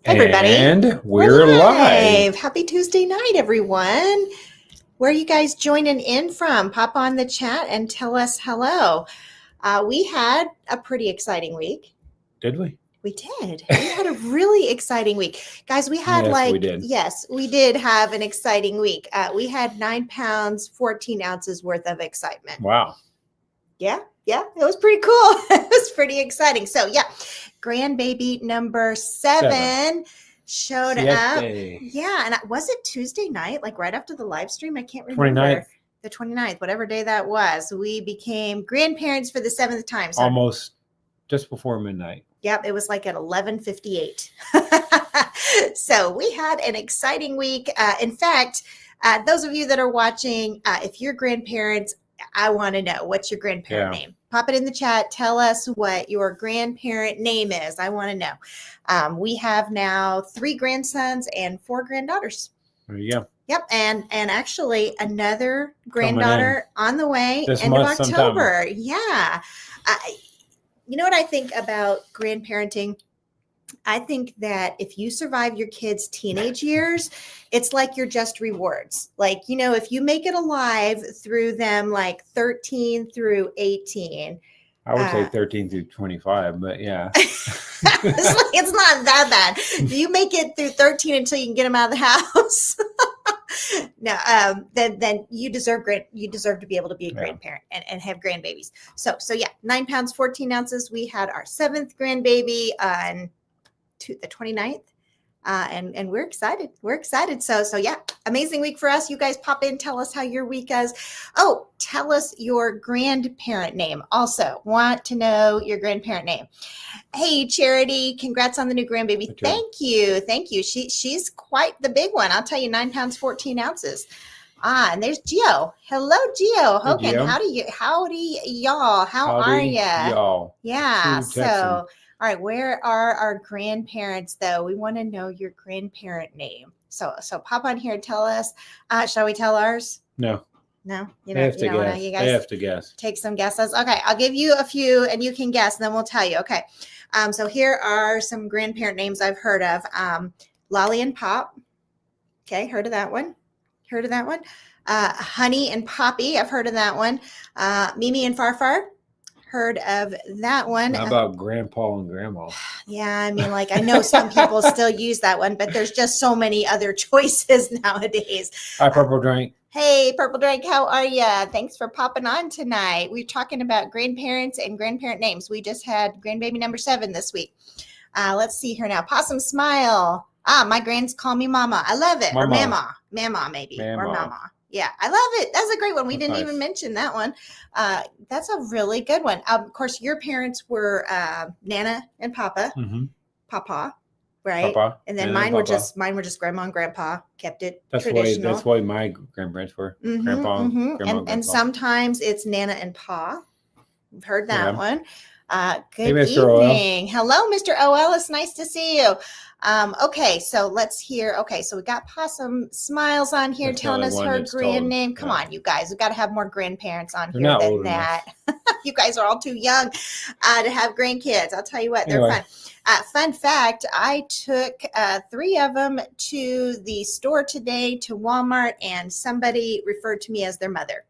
Hey everybody. And we're live. Happy Tuesday night, everyone. Where are you guys joining in from? Pop on the chat and tell us hello. We had a pretty exciting week. Did we? We did. We had a really exciting week. Guys, we had Yes, we did have an exciting week. We had 9 pounds, 14 ounces worth of excitement. Wow. Yeah, it was pretty cool. It was pretty exciting. So yeah, grandbaby number 7 showed up. Yeah, and was it Tuesday night, like right after the live stream? I can't remember. 29th. The 29th, whatever day that was. We became grandparents for the 7th time. So almost just before midnight. Yep, it was like at 11:58. So we had an exciting week. In fact, those of you that are watching, if you're grandparents, I want to know, what's your grandparent name? Pop it in the chat. Tell us what your grandparent name is. I want to know. We have now 3 grandsons and 4 granddaughters. There you go. Yep, and actually another granddaughter on the way, this end of month October. sometime. Yeah. You know what I think about grandparenting? I think that if you survive your kids' teenage years, it's like your just rewards. Like, you know, if you make it alive through them, like 13 through 18. I would say 13 through 25, but yeah. It's not that bad. You make it through 13 until you can get them out of the house. No, then you deserve to be able to be a grandparent and have grandbabies. So yeah, 9 pounds, 14 ounces. We had our 7th grandbaby on the 29th. And we're excited. So yeah, amazing week for us. You guys pop in, tell us how your week is. Oh, tell us your grandparent name. Also want to know your grandparent name. Hey, Charity, congrats on the new grandbaby. Thank you. She's quite the big one. I'll tell you, 9 pounds, 14 ounces. And there's Gio. Hello, Gio. Hogan. Howdy, y'all. How are you? Y'all. Yeah. So, all right, where are our grandparents, though? We want to know your grandparent name. So pop on here and tell us. Shall we tell ours? No. You have to guess. You guys they have to guess. Take some guesses. Okay, I'll give you a few, and you can guess, and then we'll tell you. Okay. So here are some grandparent names I've heard of. Lolly and Pop. Okay, heard of that one. Honey and Poppy. I've heard of that one. Mimi and Farfar. Heard of that one. How about Grandpa and Grandma? Yeah, I mean, like, I know some people still use that one, but there's just so many other choices nowadays. Hi, Purple Drink. Hey, Purple Drink, how are you? Thanks for popping on tonight. We're talking about grandparents and grandparent names. We just had grandbaby number 7 this week. Let's see here now. Possum Smile. My grands call me Mama. I love it. Mama. Or Mama maybe. Or Mama. Yeah, I love it. That's a great one. We didn't even mention that one. That's a really good one. Of course, your parents were Nana and Papa, Papa, right? Papa, and then mine were just Grandma and Grandpa. Kept it traditional. That's why my grandparents were Grandpa, Grandma, and sometimes it's Nana and Pa. I've heard that one. Good hey, Mr. evening. Hello, Mr. OL. It's nice to see you. Okay, so let's hear. Okay, so we got Possum Smiles on here telling us her grand name. Come on, you guys. We've got to have more grandparents on here than that. You guys are all too young to have grandkids. I'll tell you what, they're fun. Fun fact, I took 3 of them to the store today, to Walmart, and somebody referred to me as their mother.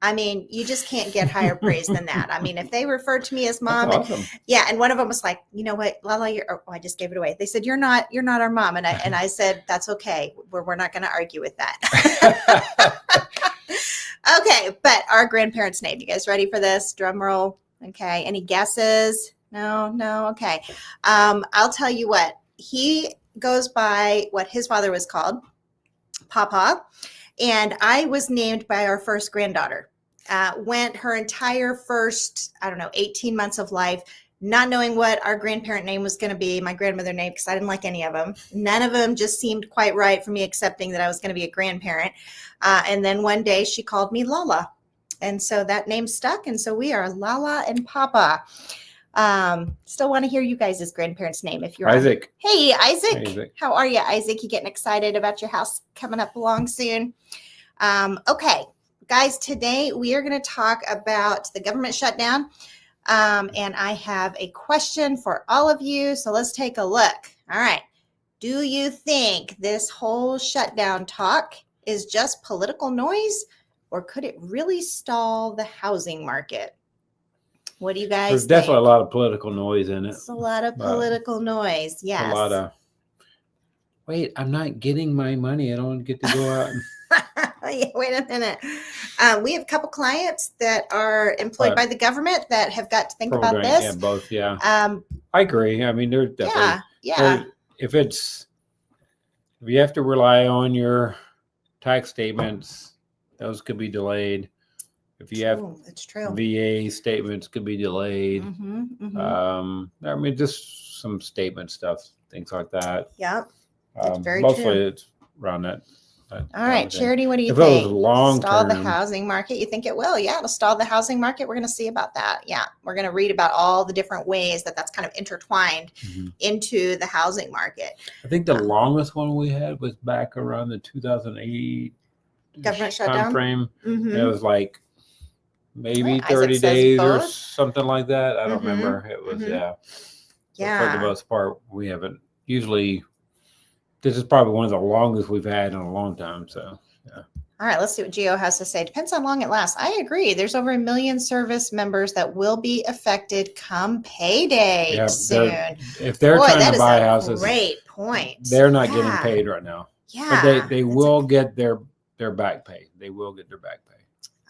I mean, you just can't get higher praise than that. I mean, if they referred to me as mom, that's awesome. And one of them was like, you know what, Lala, I just gave it away. They said, you're not our mom. And I said, that's okay. We're not going to argue with that. Okay. But our grandparents' name, you guys ready for this? Drum roll. Okay. Any guesses? No. Okay. I'll tell you what, he goes by what his father was called, Papa. And I was named by our first granddaughter. Went her entire first, 18 months of life, not knowing what our grandparent name was going to be, my grandmother name, because I didn't like any of them. None of them just seemed quite right for me, accepting that I was going to be a grandparent. And then one day she called me Lala. And so that name stuck. And so we are Lala and Papa. Still want to hear you guys' grandparents' name if you're Isaac. Hey, Isaac. How are you, Isaac? You getting excited about your house coming up along soon? Okay, guys, today we are going to talk about the government shutdown. And I have a question for all of you. So let's take a look. All right. Do you think this whole shutdown talk is just political noise, or could it really stall the housing market? What do you guys There's think? definitely a lot of political noise in it. It's a lot of political noise. Yes. A lot of, wait, I'm not getting my money. I don't get to go out. Wait a minute. We have a couple clients that are employed by the government that have got to think about this. Yeah, both. Yeah. I agree. I mean, there's definitely. Yeah. If you have to rely on your tax statements, those could be delayed. If you have that's true. VA statements could be delayed. I mean, just some statement stuff, things like that. Yep. That's very mostly true. it's around that. All right, Charity, what do you if think? It was long stall term, the housing market? You think it will? Yeah, it'll stall the housing market. We're going to see about that. Yeah, we're going to read about all the different ways that that's kind of intertwined into the housing market. I think the longest one we had was back around the 2008 government shutdown frame. It was like maybe Right, 30 days or something like that. I don't remember. It was yeah. But for the most part, we haven't usually. This is probably one of the longest we've had in a long time. So, yeah. All right, let's see what Gio has to say. Depends how long it lasts. I agree. There's over 1 million service members that will be affected come payday soon. If they're trying to buy houses, great point. They're not getting paid right now. Yeah, but they will get their back pay. They will get their back pay.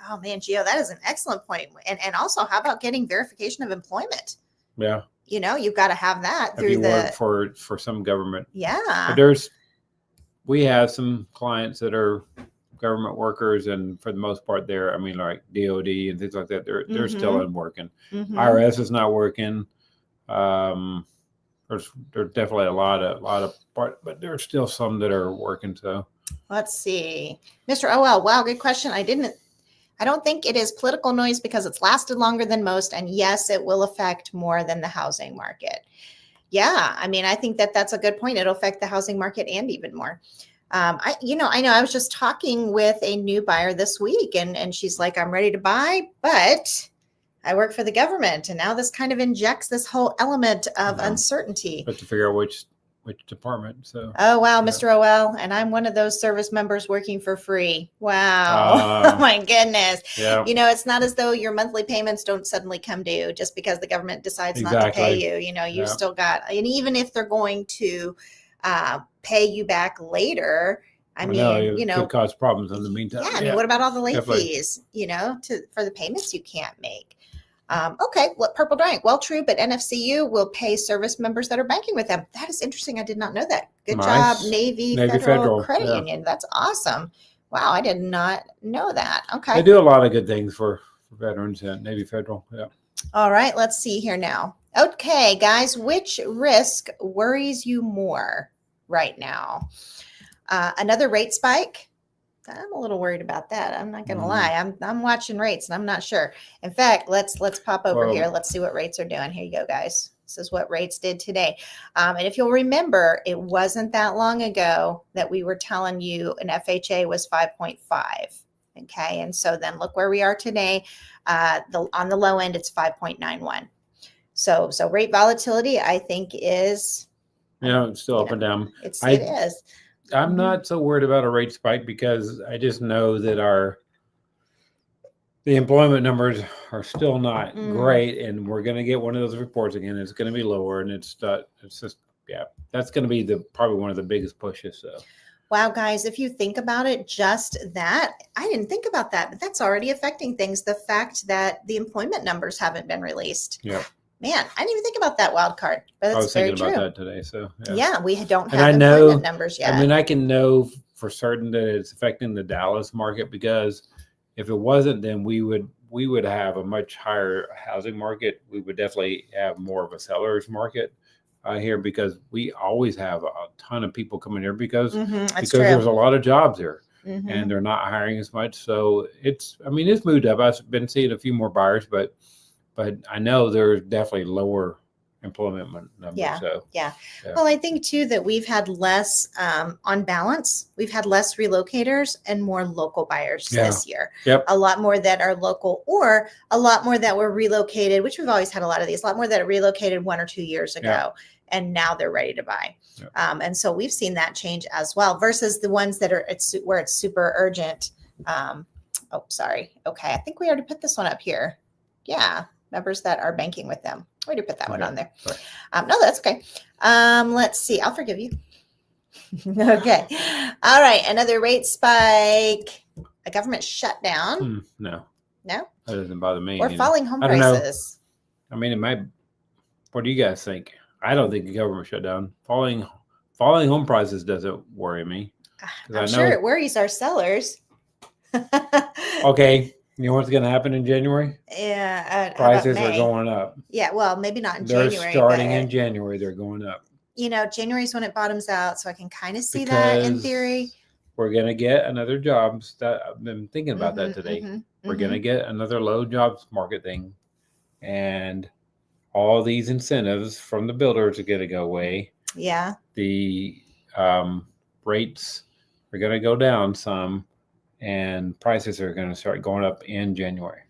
Oh man, Gio, that is an excellent point. And also, how about getting verification of employment? Yeah. You know, you've got to have that through the work for some government. Yeah. But we have some clients that are government workers, and for the most part, they're, I mean, like DOD and things like that. They're still in working. IRS is not working. There's definitely a lot of part, but there's still some that are working. So let's see, Mr. OL. Wow, good question. I don't think it is political noise because it's lasted longer than most. And yes, it will affect more than the housing market. Yeah, I mean, I think that's a good point. It'll affect the housing market and even more. I know I was just talking with a new buyer this week and she's like, I'm ready to buy, but I work for the government. And now this kind of injects this whole element of uncertainty. But to figure out which department. So oh wow, Mr. OL, and I'm one of those service members working for free. Wow. Oh my goodness. Yeah. You know, it's not as though your monthly payments don't suddenly come due just because the government decides not to pay you. You know, you still got, and even if they're going to pay you back later, I mean, you know, could cause problems in the meantime. Yeah, I mean, what about all the late fees, you know, for the payments you can't make? Okay, Purple Drank. Well, true, but NFCU will pay service members that are banking with them. That is interesting. I did not know that. Good job, Navy Federal Credit Union. That's awesome. Wow, I did not know that. Okay. They do a lot of good things for veterans and Navy Federal. Yeah. All right, let's see here now. Okay, guys, which risk worries you more right now? Another rate spike? I'm a little worried about that. I'm not going to lie. I'm watching rates and I'm not sure. In fact, let's pop over here. Let's see what rates are doing. Here you go, guys. This is what rates did today. And if you'll remember, it wasn't that long ago that we were telling you an FHA was 5.5. Okay. And so then look where we are today. On the low end, it's 5.91. So rate volatility, I think, is it's still up and down. It is. I'm not so worried about a rate spike because I just know that the employment numbers are still not great, and we're going to get one of those reports again. It's going to be lower, and it's just that's going to be probably one of the biggest pushes. So. Wow, guys, if you think about it, just that, I didn't think about that, but that's already affecting things. The fact that the employment numbers haven't been released. Yeah. Man, I didn't even think about that wild card, but it's very true. I was thinking about that today. So we don't have employment numbers yet. I mean, I can know for certain that it's affecting the Dallas market because if it wasn't, then we would have a much higher housing market. We would definitely have more of a seller's market here because we always have a ton of people coming here because there's a lot of jobs here and they're not hiring as much. So it's moved up. I've been seeing a few more buyers, but I know there's definitely lower employment numbers. Yeah. Well, I think too that we've had less, on balance, we've had less relocators and more local buyers this year. Yep. A lot more that are local, or a lot more that were relocated, which we've always had a lot of these. A lot more that are relocated 1 or 2 years ago. and now they're ready to buy. Yep. And so we've seen that change as well versus the ones that are where it's super urgent. Oh, sorry. Okay. I think we already put this one up here. Yeah. Members that are banking with them. We already put that one on there. No, that's okay. Let's see. I'll forgive you. Okay. All right. Another rate spike, a government shutdown. No. No? That doesn't bother me. Or falling home I don't know. prices. I mean, it might. What do you guys think? I don't think the government shutdown. Falling home prices doesn't worry me. I'm sure it worries our sellers. Okay. You know what's going to happen in January? Yeah. Prices are going up. Yeah. Well, maybe not in They're January. starting in January. They're going up. January is when it bottoms out. So I can kind of see that in theory. We're going to get another jobs. That I've been thinking about that today. We're going to get another low jobs market thing. And all these incentives from the builders are going to go away. Yeah. The rates are going to go down some. And prices are going to start going up in January.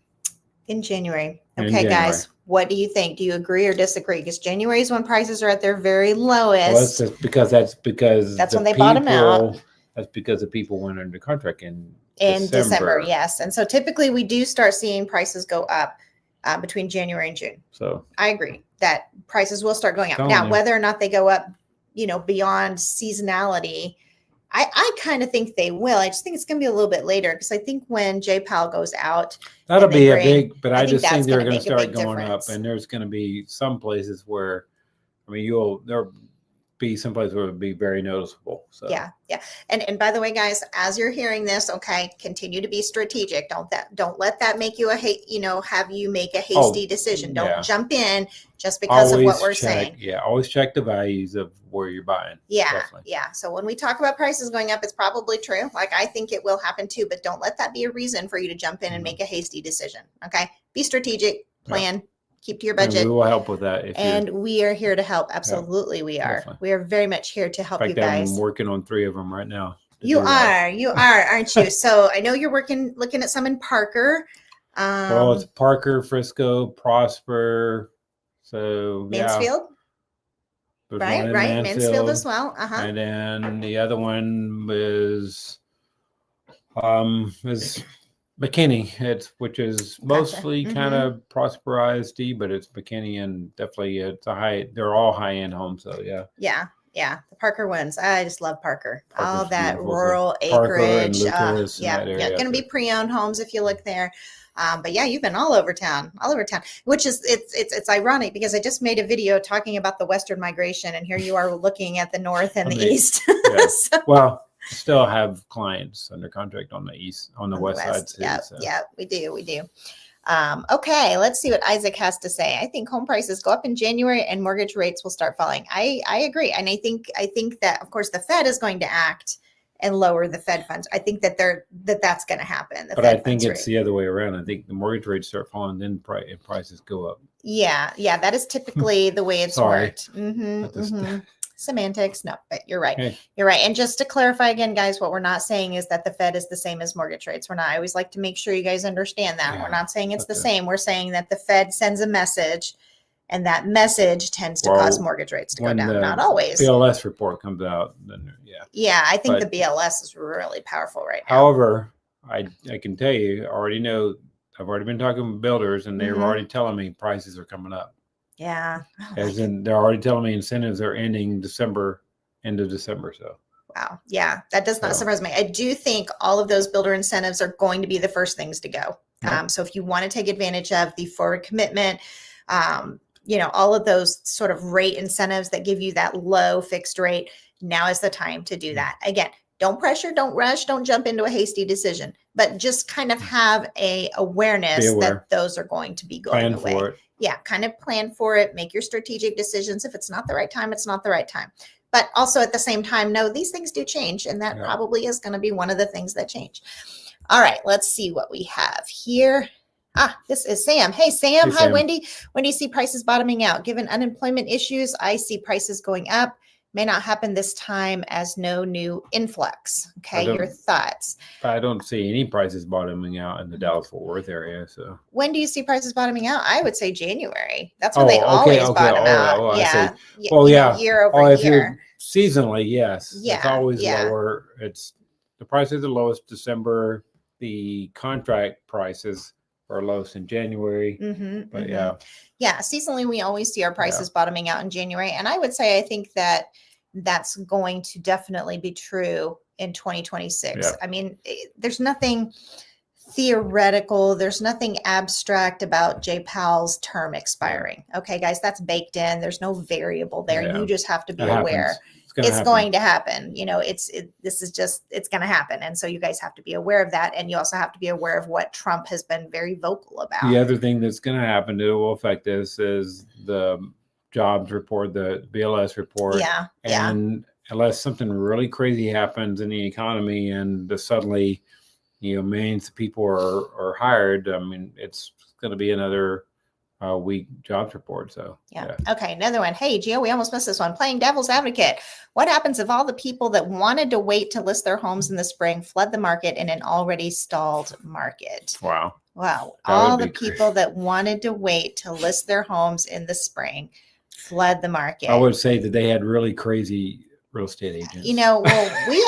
In January. Okay, guys, what do you think? Do you agree or disagree? Because January is when prices are at their very lowest. Well, that's because that's when they bottom out. That's because the people went under contract in December. Yes. And so typically we do start seeing prices go up between January and June. So I agree that prices will start going up. Now, whether or not they go up, beyond seasonality, I kind of think they will. I just think it's going to be a little bit later because I think when J Powell goes out, that'll be a big. But I just think they're going to start going difference. up, and there's going to be some places where, I mean, there'll be some places where it'll be very noticeable. So yeah. And by the way, guys, as you're hearing this, okay, continue to be strategic. Don't let that make you have you make a hasty decision. Don't jump in just because of what we're saying. Yeah, always check the values of where you're buying. Yeah, definitely. Yeah. So when we talk about prices going up, it's probably true. Like I think it will happen too, but don't let that be a reason for you to jump in and make a hasty decision. Okay, be strategic, plan. Keep to your budget. And we will help with that. We are here to help. Absolutely, we are. Definitely. We are very much here to help you guys. I'm working on 3 of them right now. You are, aren't you? So I know you're looking at some in Parker. Well, it's Parker, Frisco, Prosper. So Mansfield. Yeah. Right. Mansfield as well. And then the other one is McKinney, which is mostly kind of Prosperized, but it's McKinney and definitely they're all high end homes. So yeah. The Parker ones. I just love Parker. Parker's all that beautiful. rural Parker acreage. And Going to be pre-owned homes if you look there. But yeah, you've been all over town, which is, it's ironic because I just made a video talking about the Western migration and here you are looking at the North and the East. Yeah. So, well, still have clients under contract on the west side too. Yeah, we do. Okay, let's see what Isaac has to say. I think home prices go up in January and mortgage rates will start falling. I agree. And I think that of course the Fed is going to act and lower the Fed funds. I think that that's going to happen. But I think it's the other way around. I think the mortgage rates start falling, then prices go up. Yeah, that is typically the way it's worked. Semantics. No, but you're right. Okay. You're right. And just to clarify again, guys, what we're not saying is that the Fed is the same as mortgage rates. I always like to make sure you guys understand that. Yeah. We're not saying it's the same. We're saying that the Fed sends a message and that message tends to cause mortgage rates to go down. Not always. BLS report comes out, then Yeah, I think the BLS is really powerful right now. However, I can tell you, I already know, I've already been talking with builders and they're already telling me prices are coming up. Yeah. As in, they're already telling me incentives are ending end of December. So. Wow. Yeah, that does not surprise me. I do think all of those builder incentives are going to be the first things to go. So if you want to take advantage of the forward commitment, all of those sort of rate incentives that give you that low fixed rate, now is the time to do that. Again, don't pressure, don't rush, don't jump into a hasty decision, but just kind of have a awareness that those are going to be going away. For it. Yeah, kind of plan for it, make your strategic decisions. If it's not the right time, it's not the right time. But also at the same time, no, these things do change. And that probably is going to be one of the things that change. All right, let's see what we have here. This is Sam. Hey, Sam. Hi, Sam. Wendy. When do you see prices bottoming out? Given unemployment issues, I see prices going up. may not happen this time as no new influx. Okay, your thoughts. I don't see any prices bottoming out in the Dallas-Fort Worth area. So when do you see prices bottoming out? I would say January. That's when they always bottom out. I see. Well, yeah. Year over if year. You're seasonally, yes. Yeah. It's always lower. It's the prices are lowest December. The contract prices are lowest in January. But yeah, seasonally we always see our prices bottoming out in January, and I would say I think that that's going to definitely be true in 2026. I mean, there's nothing theoretical, there's nothing abstract about Jay Powell's term expiring. Okay, guys, that's baked in. There's no variable there. You just have to be aware. It's going to happen. This is just, it's going to happen. And so you guys have to be aware of that. And you also have to be aware of what Trump has been very vocal about. The other thing that's going to happen that will affect this is the jobs report, the BLS report. And unless something really crazy happens in the economy and suddenly, millions of people are hired, I mean, it's going to be another weak jobs report. So Okay, another one. Hey, Gio, we almost missed this one. Playing devil's advocate. What happens if all the people that wanted to wait to list their homes in the spring flood the market in an already stalled market? Wow. All the people that wanted to wait to list their homes in the spring flood the market. I would say that they had really crazy real estate agents. Well, we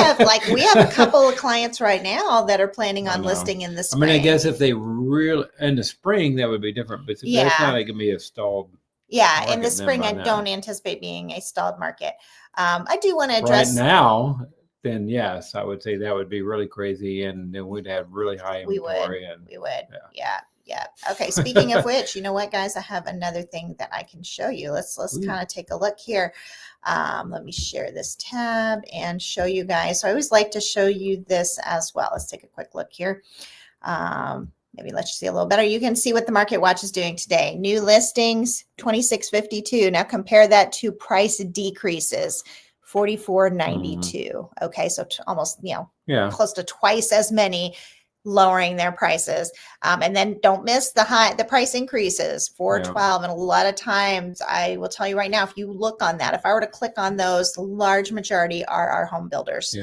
have a couple of clients right now that are planning on listing in the spring. I mean, I guess if they really in the spring, that would be different, but that's not going to be a stalled. In the spring, I don't anticipate being a stalled market. I do want to address right now. Then yes, I would say that would be really crazy, and then we'd have really high inventory. We would. Yeah. Okay. Speaking of which, you know what, guys? I have another thing that I can show you. Let's kind of take a look here. Let me share this tab and show you guys. So I always like to show you this as well. Let's take a quick look here. Maybe let you see a little better. You can see what the Market Watch is doing today. New listings, 2652. Now compare that to price decreases, 4492. Okay, so almost close to twice as many lowering their prices. And then don't miss the price increases, 412. And a lot of times, I will tell you right now, if you look on that, if I were to click on those, the large majority are our home builders.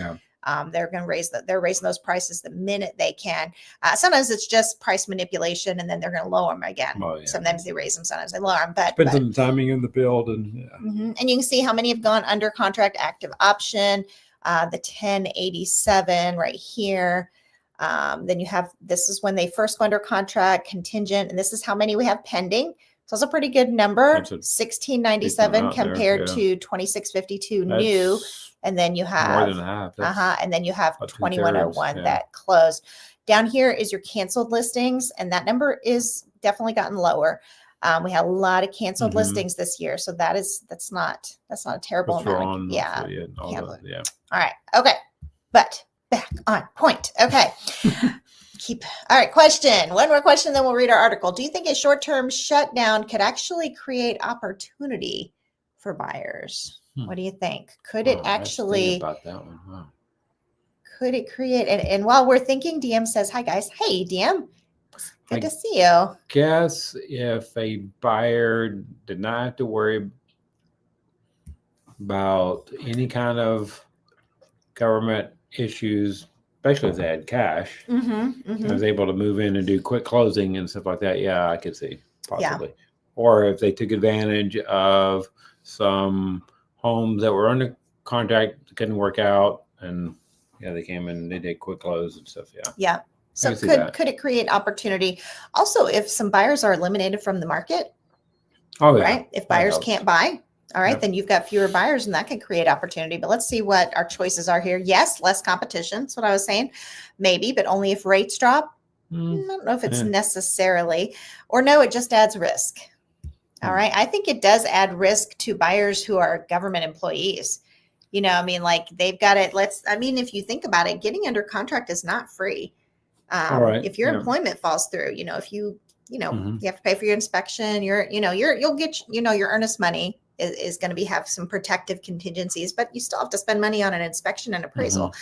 They're going to they're raising those prices the minute they can. Sometimes it's just price manipulation, and then they're going to lower them again. Sometimes they raise them, sometimes they lower them. But depends on the timing in the build, and and you can see how many have gone under contract, active option. The 1087 right here. Then you have, this is when they first go under contract, contingent, and this is how many we have pending. So it's a pretty good number, 1697 compared to 2652 new. And then you have more than half. And then you have 2101 that closed. Down here is your canceled listings, and that number is definitely gotten lower. We had a lot of canceled listings this year, so that's not a terrible amount. All right. Okay. But back on point. Okay. All right. Question. One more question, then we'll read our article. Do you think a short-term shutdown could actually create opportunity for buyers? What do you think? Could it actually, about that one. Wow. Could it create, and while we're thinking, DM says, hi guys. Hey, DM. Good to see you. Guess if a buyer did not have to worry about any kind of government issues, especially if they had cash, and was able to move in and do quick closing and stuff like that, I could see possibly. Or if they took advantage of some homes that were under contract, couldn't work out, and they came in and they did quick close and stuff. So could it create opportunity? Also, if some buyers are eliminated from the market, right? If buyers can't buy, all right, then you've got fewer buyers, and that can create opportunity. But let's see what our choices are here. Yes, less competition. That's what I was saying. Maybe, but only if rates drop. I don't know if it's necessarily, or no, it just adds risk. All right. I think it does add risk to buyers who are government employees. They've got it. If you think about it, getting under contract is not free. If your employment falls through, if you have to pay for your inspection, you'll get, your earnest money is going to have some protective contingencies, but you still have to spend money on an inspection and appraisal.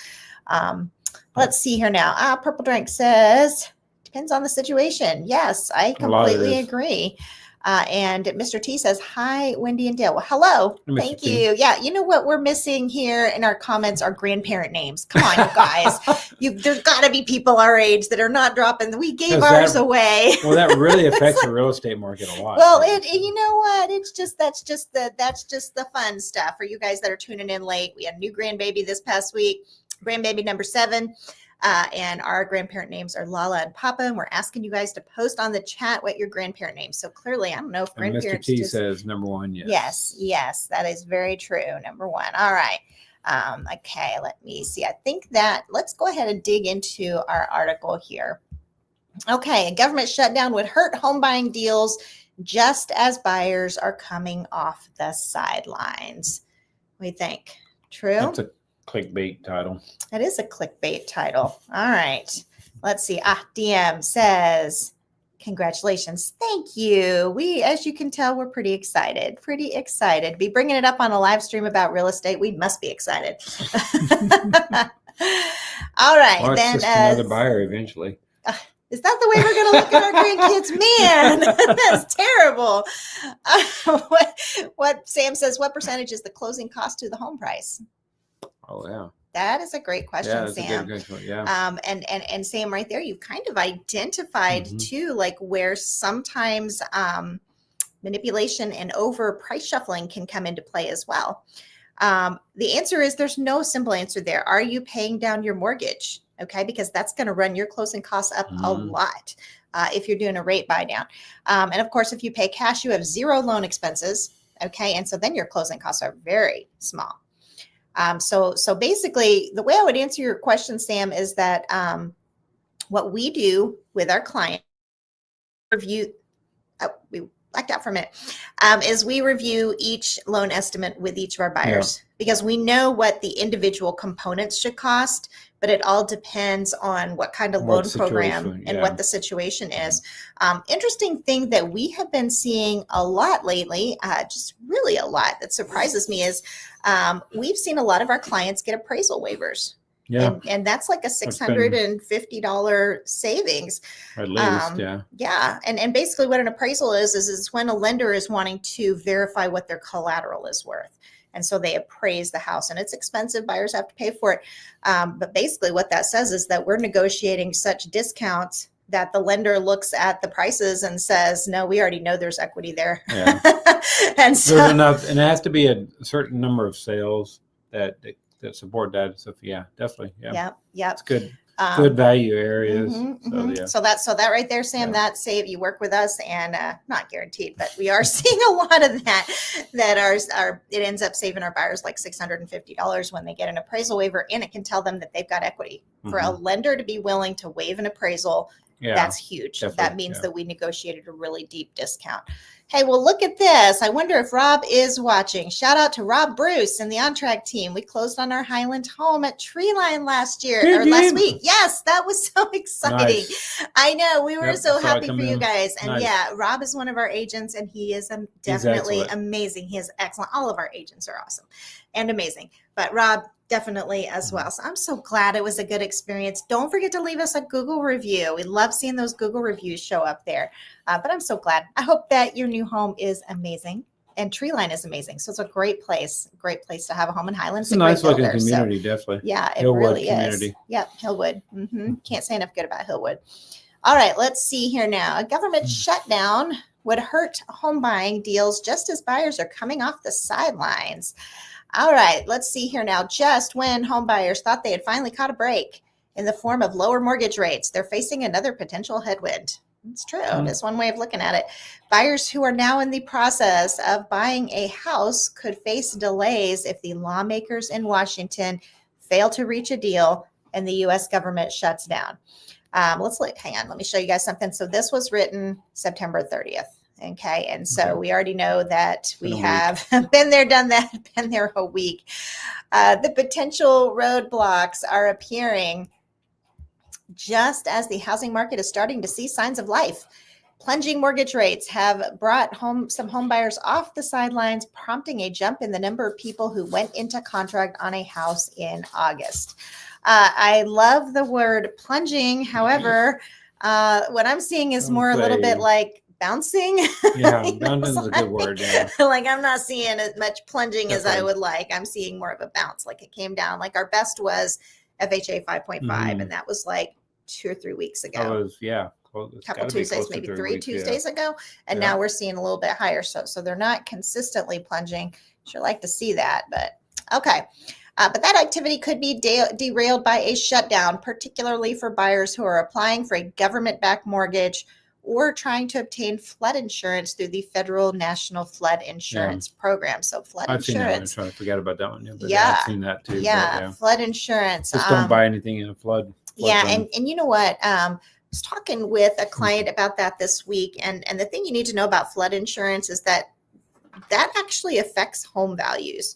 Let's see here now. Purple Drink says, depends on the situation. Yes, I completely agree. And Mr. T says, hi, Wendy and Dale. Well, hello. Mr. Thank T. you. Yeah. You know what we're missing here in our comments are grandparent names. Come on, you guys. There's got to be people our age that are not dropping. We gave ours away. Well, that really affects the real estate market a lot. Well, you know what? That's just the fun stuff for you guys that are tuning in late. We had a new grandbaby this past week, grandbaby number 7. And our grandparent names are Lala and Papa, and we're asking you guys to post on the chat what your grandparent names. So clearly, I don't know if grandparents. Mr. T says number 1. Yes, that is very true. Number 1. All right. Okay, let me see. I think that let's go ahead and dig into our article here. Okay, a government shutdown would hurt home buying deals just as buyers are coming off the sidelines. What do you think? True? That's a clickbait title. That is a clickbait title. All right. Let's see. DM says, congratulations. Thank you. As you can tell, we're pretty excited. Be bringing it up on a live stream about real estate. We must be excited. All right. Well, then just another buyer eventually. Is that the way we're going to look at our grandkids? Man, that's terrible. What Sam says, what percentage is the closing cost to the home price? Oh, yeah. That is a great question, yeah, that's Sam. A good question. Yeah. And Sam, right there, you've kind of identified too, like where sometimes manipulation and over price shuffling can come into play as well. The answer is there's no simple answer there. Are you paying down your mortgage? Okay, because that's going to run your closing costs up a lot if you're doing a rate buy down. And of course, if you pay cash, you have 0 loan expenses. Okay, and so then your closing costs are very small. So basically, the way I would answer your question, Sam, is that what we do with our client review. We blacked out for a minute. Is we review each loan estimate with each of our buyers because we know what the individual components should cost, but it all depends on what kind of loan program and what the situation is. Interesting thing that we have been seeing a lot lately, just really a lot that surprises me is we've seen a lot of our clients get appraisal waivers. Yeah. And that's like a $650 savings. At least, Yeah. And basically what an appraisal is when a lender is wanting to verify what their collateral is worth. And so they appraise the house, and it's expensive. Buyers have to pay for it. But basically what that says is that we're negotiating such discounts that the lender looks at the prices and says, no, we already know there's equity there. Yeah. And so there's enough, and it has to be a certain number of sales that support that. So yeah, definitely. Yeah. It's good. Good value areas. So that right there, Sam, that save you work with us and not guaranteed, but we are seeing a lot of that it ends up saving our buyers like $650 when they get an appraisal waiver, and it can tell them that they've got equity. For a lender to be willing to waive an appraisal, that's huge. That means that we negotiated a really deep discount. Hey, well, look at this. I wonder if Rob is watching. Shout out to Rob Bruce and the OnTrack team. We closed on our Highland home at Treeline last week. Yes, that was so exciting. Nice. I know. We were so happy for you guys. And Rob is one of our agents, and he is definitely amazing. He is excellent. All of our agents are awesome and amazing. But Rob, definitely as well. So I'm so glad it was a good experience. Don't forget to leave us a Google review. We love seeing those Google reviews show up there. But I'm so glad. I hope that your new home is amazing, and Treeline is amazing. So it's a great place to have a home in Highland. It's a nice looking community, definitely. Yeah, it really is. Yep, Hillwood. Can't say enough good about Hillwood. All right, let's see here now. A government shutdown would hurt home buying deals just as buyers are coming off the sidelines. All right, let's see here now. Just when home buyers thought they had finally caught a break in the form of lower mortgage rates, they're facing another potential headwind. It's true. That's one way of looking at it. Buyers who are now in the process of buying a house could face delays if the lawmakers in Washington fail to reach a deal and the U.S. government shuts down. Hang on. Let me show you guys something. So this was written September 30th. Okay. And so we already know that we have been there, done that, been there a week. The potential roadblocks are appearing just as the housing market is starting to see signs of life. Plunging mortgage rates have brought some home buyers off the sidelines, prompting a jump in the number of people who went into contract on a house in August. I love the word plunging. However, what I'm seeing is more a little bit like bouncing. Yeah, You know, bouncing is a good word. Yeah, like I'm not seeing as much plunging as I definitely. would like. I'm seeing more of a bounce. Like it came down. Like our best was FHA 5.5, and that was like 2 or 3 weeks I ago. was, yeah, close. It's got Couple to be Tuesdays, close to maybe 3 three weeks. Yeah, Tuesdays ago, and yeah. now we're seeing a little bit higher. So they're not consistently plunging. Sure like to see that, but okay. But that activity could be derailed by a shutdown, particularly for buyers who are applying for a government-backed mortgage or trying to obtain flood insurance through the Federal National Flood Insurance Program. So flood I've seen that one. I'm insurance, trying to forget about that one. Yeah, but yeah, I've seen that too. But yeah, yeah, flood insurance. just don't buy anything in a flood Yeah, zone. and you know what? I was talking with a client about that this week, and the thing you need to know about flood insurance is that actually affects home values.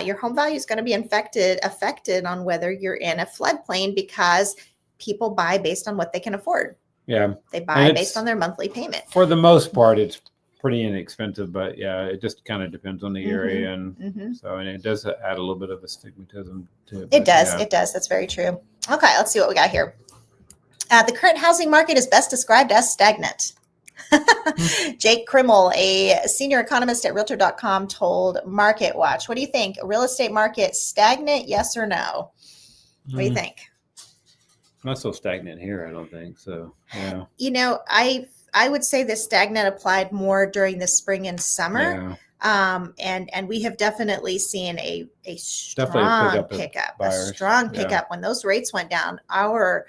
Your home value is going to be affected on whether you're in a floodplain because people buy based on what they can afford. Yeah, They buy based on their monthly payment. For the most part, it's pretty inexpensive, but yeah, it just kind of depends on the area, and so and it does add a little bit of a stigmatism to it. It does. Yeah. It does. That's very true. Okay, let's see what we got here. The current housing market is best described as stagnant. Jake Krimmel, a senior economist at Realtor.com, told Market Watch. What do you think? A real estate market stagnant? Yes or no? What do you think? Not so stagnant here, I don't think. So yeah. You know, I would say the stagnant applied more during the spring and summer. Yeah. And we have definitely seen a strong pickup when those rates went down. Our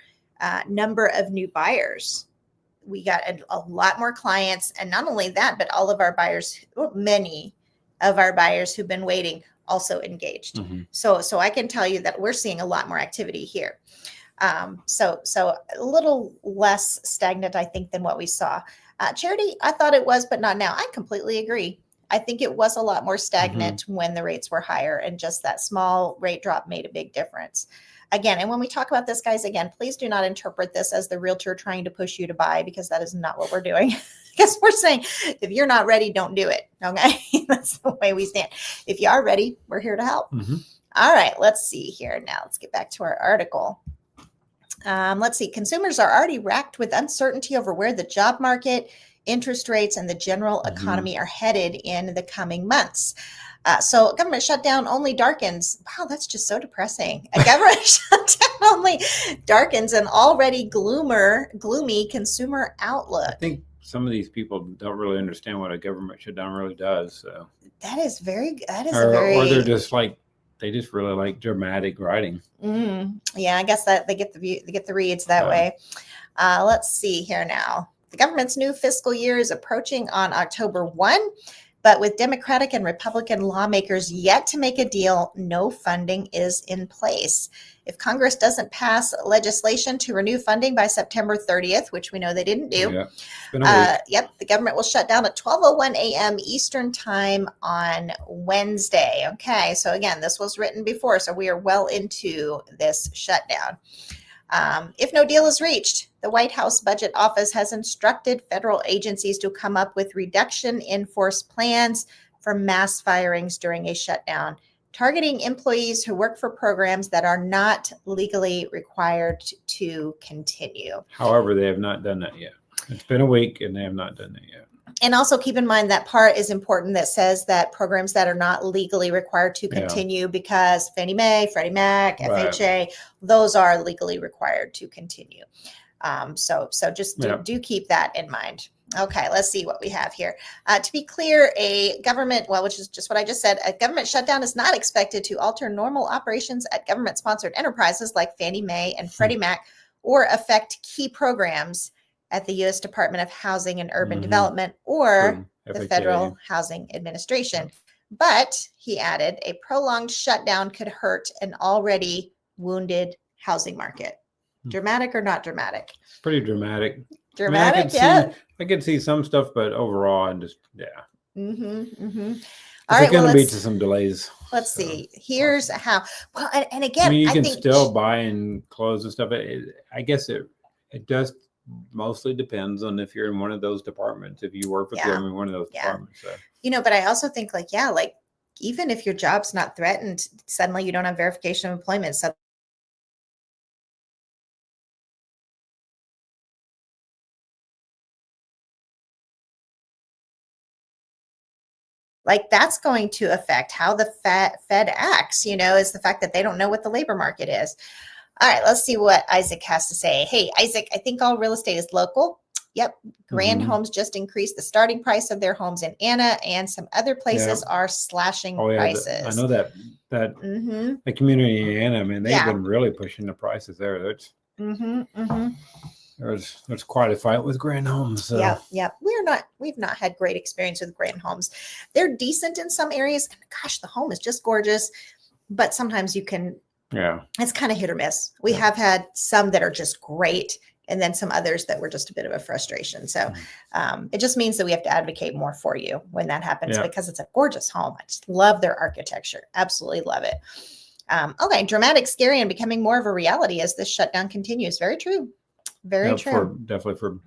number of new buyers, we got a lot more clients, and not only that, but all of our buyers, many of our buyers who've been waiting, also engaged. So I can tell you that we're seeing a lot more activity here. So a little less stagnant, I think, than what we saw. Charity, I thought it was, but not now. I completely agree. I think it was a lot more stagnant when the rates were higher, and just that small rate drop made a big difference. Again, and when we talk about this, guys, again, please do not interpret this as the realtor trying to push you to buy, because that is not what we're doing. Because we're saying, if you're not ready, don't do it. Okay. That's the way we stand. If you are ready, we're here to help. All right. Let's see here. Now let's get back to our article. Let's see. Consumers are already racked with uncertainty over where the job market, interest rates, and the general economy are headed in the coming months. So government shutdown only darkens. Wow, that's just so depressing. A government shutdown only darkens an already gloomy consumer outlook. I think some of these people don't really understand what a government shutdown really does. So or they're just like, they just really like dramatic writing. Yeah, I guess that they get the reads that way. Let's see here now. The government's new fiscal year is approaching on October 1. But with Democratic and Republican lawmakers yet to make a deal, no funding is in place. If Congress doesn't pass legislation to renew funding by September 30th, which we know they didn't do, it's been a week. The government will shut down at 12:01 a.m. Eastern time on Wednesday. Okay, so again, this was written before, so we are well into this shutdown. If no deal is reached, the White House Budget Office has instructed federal agencies to come up with reduction in force plans for mass firings during a shutdown, targeting employees who work for programs that are not legally required to continue. However, they have not done that yet. It's been a week and they have not done that yet. And also keep in mind that part is important that says that programs that are not legally required to continue, because Fannie Mae, Freddie Mac, FHA, those are legally required to continue. So just do keep that in mind. Okay, let's see what we have here. To be clear, which is just what I just said, a government shutdown is not expected to alter normal operations at government-sponsored enterprises like Fannie Mae and Freddie Mac, or affect key programs at the U.S. Department of Housing and Urban Development or the Federal Housing Administration. But, he added, a prolonged shutdown could hurt an already wounded housing market. Dramatic or not dramatic? It's pretty dramatic. Dramatic, I could see some stuff, but overall, I'm just, All right, going to lead to some delays. Let's see. Here's how. Well, and again, I think still buy and close and stuff. I guess it does mostly depends on if you're in one of those departments. If you work with them in one of those departments, so. But I also think even if your job's not threatened, suddenly you don't have verification of employment. So Like that's going to affect how the Fed acts, is the fact that they don't know what the labor market is. All right, let's see what Isaac has to say. Hey, Isaac, I think all real estate is local. Yep. Grand Homes just increased the starting price of their homes in Anna, and some other places are slashing prices. I know that the community in Anna, I mean, they've been really pushing the prices there. That's there's quite a fight with Grand Homes. So. Yep. We've not had great experience with Grand Homes. They're decent in some areas. Gosh, the home is just gorgeous, but sometimes you can. Yeah, it's kind of hit or miss. We have had some that are just great, and then some others that were just a bit of a frustration. So it just means that we have to advocate more for you when that happens, because it's a gorgeous home. I just love their architecture. Absolutely love it. Okay, dramatic, scary, and becoming more of a reality as this shutdown continues. Very true. Very true. Definitely for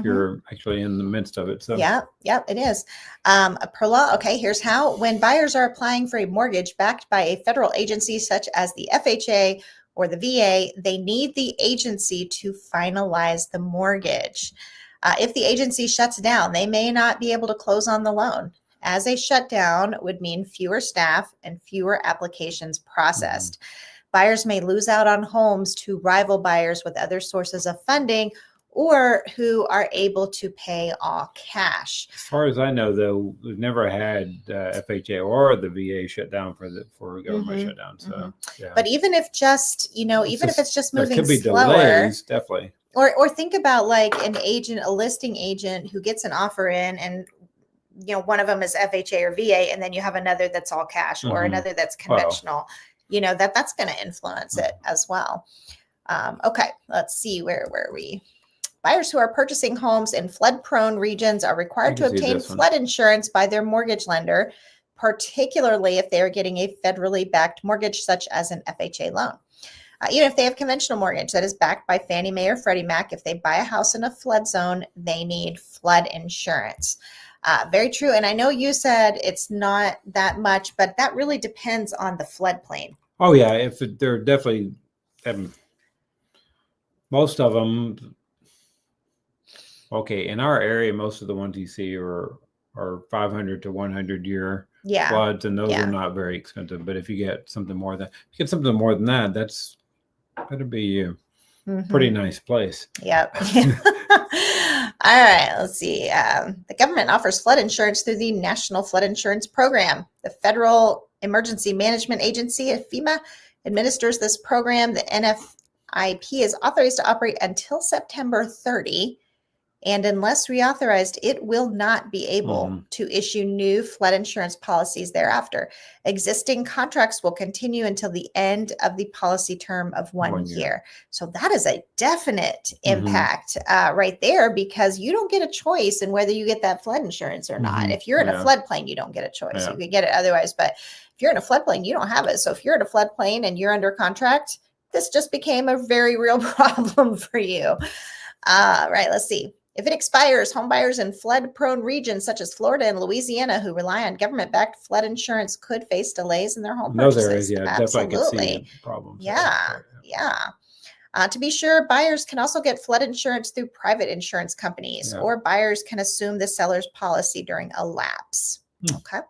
you're actually in the midst of it. So it is. Per law, okay, here's how. When buyers are applying for a mortgage backed by a federal agency such as the FHA or the VA, they need the agency to finalize the mortgage. If the agency shuts down, they may not be able to close on the loan, as a shutdown would mean fewer staff and fewer applications processed. Buyers may lose out on homes to rival buyers with other sources of funding or who are able to pay all cash. As far as I know, though, we've never had FHA or the VA shut down for government shutdown. So, But even if just, if it's just moving there could be slower, delays, definitely. Or think about like a listing agent who gets an offer in, and one of them is FHA or VA, and then you have another that's all cash or another that's conventional. That's going to influence it as well. Okay, let's see, where were we? Buyers who are purchasing homes in flood-prone regions are required to obtain flood insurance by their mortgage lender, particularly if they are getting a federally backed mortgage such as an FHA loan. Even if they have conventional mortgage that is backed by Fannie Mae or Freddie Mac, if they buy a house in a flood zone, they need flood insurance. Very true. And I know you said it's not that much, but that really depends on the floodplain. Oh, yeah. If they're definitely most of them. Okay. In our area, most of the ones you see are 500 to 100 year floods, and those are not very expensive. But if you get something more than that, that's better be a pretty nice place. Yep. All right, let's see. The government offers flood insurance through the National Flood Insurance Program. The Federal Emergency Management Agency, FEMA, administers this program. The NFIP is authorized to operate until September 30. And unless reauthorized, it will not be able to issue new flood insurance policies thereafter. Existing contracts will continue until the end of the policy term of 1 year. So that is a definite impact right there, because you don't get a choice in whether you get that flood insurance or not. If you're in a floodplain, you don't get a choice. You can get it otherwise, but if you're in a floodplain, you don't have it. So if you're in a floodplain and you're under contract, this just became a very real problem for you. Right, let's see. If it expires, homebuyers in flood-prone regions such as Florida and Louisiana who rely on government-backed flood insurance could face delays in their home purchases. Those areas, definitely could see problems. To be sure, buyers can also get flood insurance through private insurance companies, or buyers can assume the seller's policy during a lapse. Okay.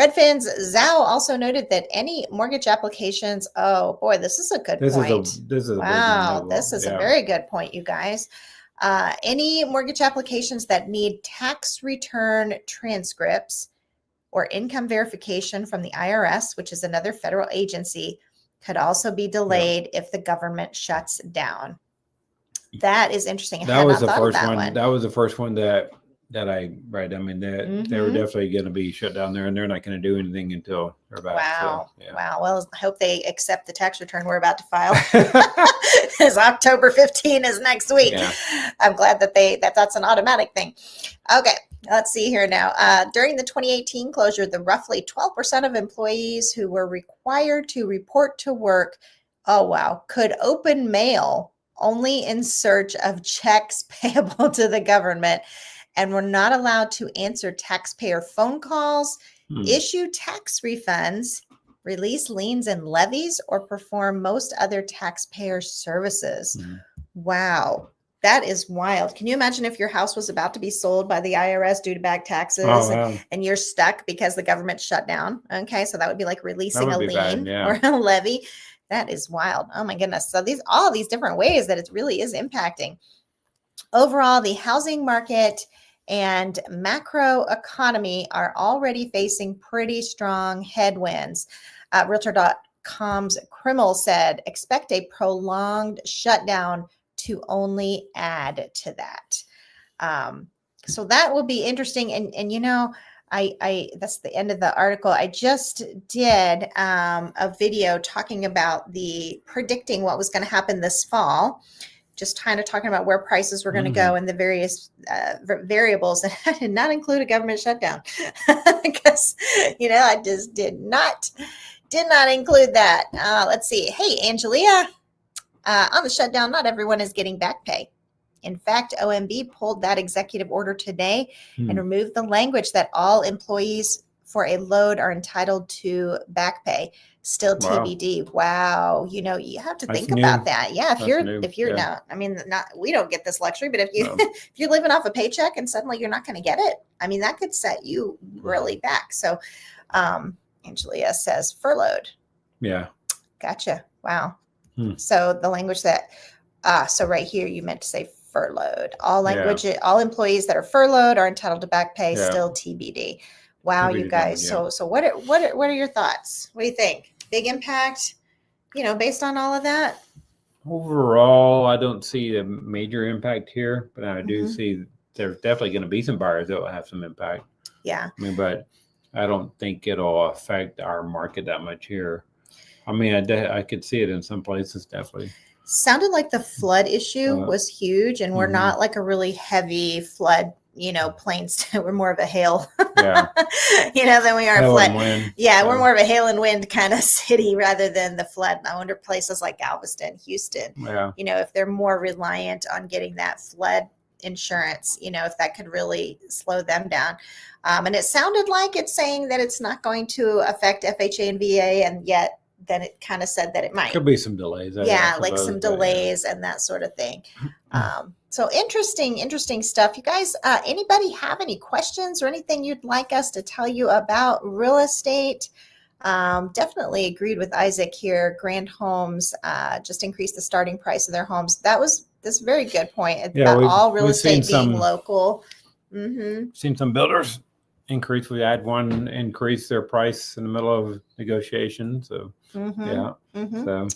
Redfin's Zhao also noted that any mortgage applications, oh boy, this is a good point. This is a very good point, you guys. Any mortgage applications that need tax return transcripts or income verification from the IRS, which is another federal agency, could also be delayed if the government shuts down. That is interesting. That was the first one. That was the first one that I read. I mean, they were definitely going to be shut down there, and they're not going to do anything until they're back. Wow. Well, I hope they accept the tax return we're about to file. Because October 15 is next week. I'm glad that's an automatic thing. Okay, let's see here now. During the 2018 closure, the roughly 12% of employees who were required to report to work, could open mail only in search of checks payable to the government, and were not allowed to answer taxpayer phone calls, issue tax refunds, release liens and levies, or perform most other taxpayer services. Wow. That is wild. Can you imagine if your house was about to be sold by the IRS due to back taxes Oh, wow. and you're stuck because the government shut down? Okay, so that would be like releasing a would be bad, lien yeah. or a levy. That is wild. Oh my goodness. So all these different ways that it really is impacting. Overall, the housing market and macro economy are already facing pretty strong headwinds. Realtor.com's Krimmel said, expect a prolonged shutdown to only add to that. So that will be interesting. And you know, I that's the end of the article. I just did a video talking about predicting what was going to happen this fall, just kind of talking about where prices were going to go and the various variables. And I did not include a government shutdown because, you know, I just did not include that. Let's see. Hey, Angelia, on the shutdown, not everyone is getting back pay. In fact, OMB pulled that executive order today and removed the language that all employees for a load are entitled to back pay. Still TBD. Wow. You know, you have to think about that. Yeah. If you're now, I mean, we don't get this luxury, but if if you're living off a paycheck and suddenly you're not going to get it, I mean, that could set you really back. So, Angelia says furloughed. Yeah. Gotcha. Wow. So the language that, so right here, you meant to say furloughed. All employees that are furloughed are entitled to back pay. Still TBD. Wow, you guys. So what are your thoughts? What do you think? Big impact, you know, based on all of that? Overall, I don't see a major impact here, but I do see there's definitely going to be some buyers that will have some impact. Yeah. I mean, but I don't think it'll affect our market that much here. I mean, I could see it in some places, definitely. Sounded like the flood issue was huge, and we're not like a really heavy flood, you know, plains. We're more of a hail, you know, than we are hail a flood. And wind. Yeah, we're more of a hail and wind kind of city rather than the flood. And I wonder places like Galveston, Houston, you know, if they're more reliant on getting that flood insurance, you know, if that could really slow them down. And it sounded like it's saying that it's not going to affect FHA and VA, and yet then it kind of said that it might. Could be some delays. Like some delays and that sort of thing. So interesting stuff. You guys, anybody have any questions or anything you'd like us to tell you about real estate? Definitely agreed with Isaac here. Grand Homes just increased the starting price of their homes. That's a very good point about all real estate being local. Seen some builders increase. We had one increase their price in the middle of negotiation. So so.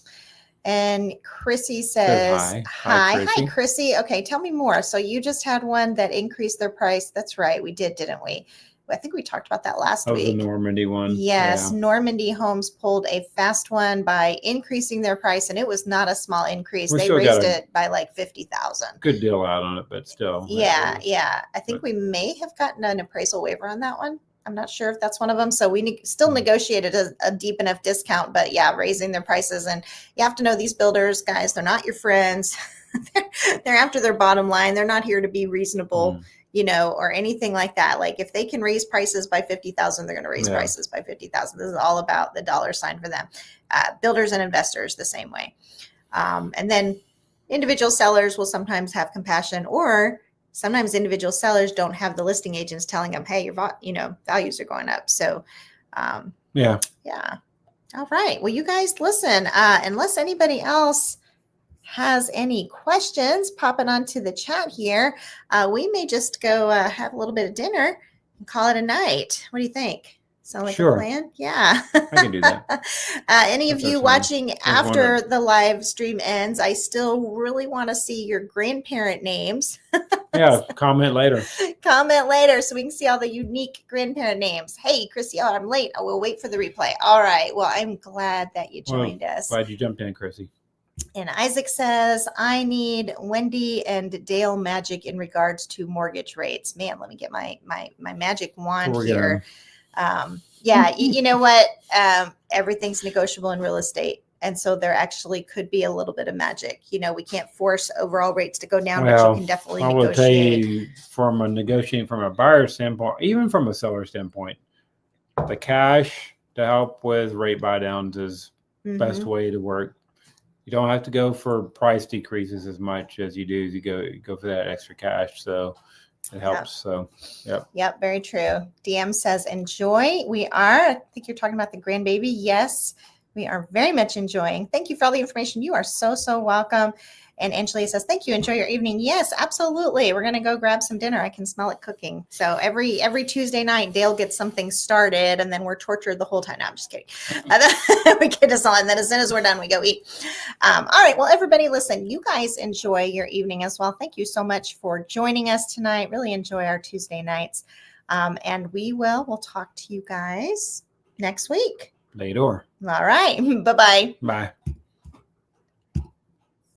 And Chrissy says hi. Hi, Chrissy. Okay, tell me more. So you just had one that increased their price. That's right, we did, didn't we? I think we talked about that last week. The Normandy one. Yes, Normandy Homes pulled a fast one by increasing their price, and it was not a small increase. They raised it by like 50,000. Good deal out on it, but still. Yeah. I think we may have gotten an appraisal waiver on that one. I'm not sure if that's one of them. So we still negotiated a deep enough discount, but raising their prices. And you have to know these builders, guys, they're not your friends. They're after their bottom line. They're not here to be reasonable, you know, or anything like that. Like if they can raise prices by 50,000, they're going to raise prices by 50,000. This is all about the dollar sign for them. Builders and investors the same way. And then individual sellers will sometimes have compassion, or sometimes individual sellers don't have the listing agents telling them, hey, your values are going up. So, yeah. All right. Well, you guys listen, unless anybody else has any questions, pop it onto the chat here. We may just go have a little bit of dinner and call it a night. What do you think? Sound like a plan? Yeah. I can do that. Any of you watching after the live stream ends, I still really want to see your grandparent names. Comment later. Comment later so we can see all the unique grandparent names. Hey, Chrissy, I'm late. I will wait for the replay. All right. Well, I'm glad that you joined us. Glad you jumped in, Chrissy. And Isaac says, I need Wendy and Dale magic in regards to mortgage rates. Man, let me get my magic wand here. You know what? Everything's negotiable in real estate. And so there actually could be a little bit of magic. You know, we can't force overall rates to go down, but you can definitely negotiate. I will tell you, from negotiating from a buyer standpoint, even from a seller standpoint, the cash to help with rate buy downs is best way to work. you don't have to go for price decreases as much as you do. You go for that extra cash. So it helps. So, Yep, very true. DM says, enjoy. I think you're talking about the grandbaby. Yes, we are very much enjoying. Thank you for all the information. You are so, so welcome. And Angelia says, thank you. Enjoy your evening. Yes, absolutely. We're going to go grab some dinner. I can smell it cooking. So every Tuesday night, Dale gets something started and then we're tortured the whole time. No, I'm just kidding. We get us on. Then as soon as we're done, we go eat. All right. Well, everybody, listen, you guys enjoy your evening as well. Thank you so much for joining us tonight. Really enjoy our Tuesday nights. And we'll talk to you guys next week. later. All right. Bye-bye. Bye.